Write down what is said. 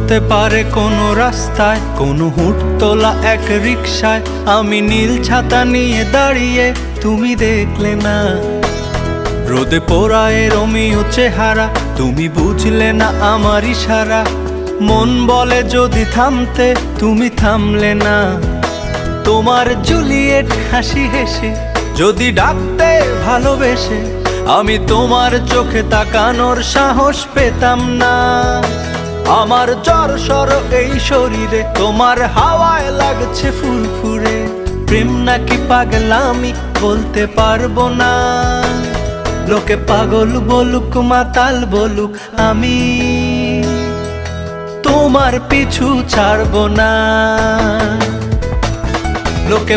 হতে পারে কোনো রাস্তায়, কোনো হুটতোলা এক রিকশায় আমি নীল ছাতা নিয়ে দাঁড়িয়ে, তুমি দেখলে না। রোদে পোড়ায় রোমিও চেহারা, তুমি বুঝলে না আমার ইশারা। মন বলে যদি থামতে, তুমি থামলে না। তোমার জুলিয়েট হাসি হেসে যদি ডাকতে ভালোবেসে, আমি তোমার চোখে তাকানোর সাহস পেতাম না। আমার জ্বর সর এই শরীরে, তোমার হাওয়ায় লাগছে ফুরফুরে। প্রেম নাকি পাগলামি বলতে পারবো না। লোকে পাগল বলুক মাতাল বলুক, আমি তোমার পিছু ছাড়বো না। লোকে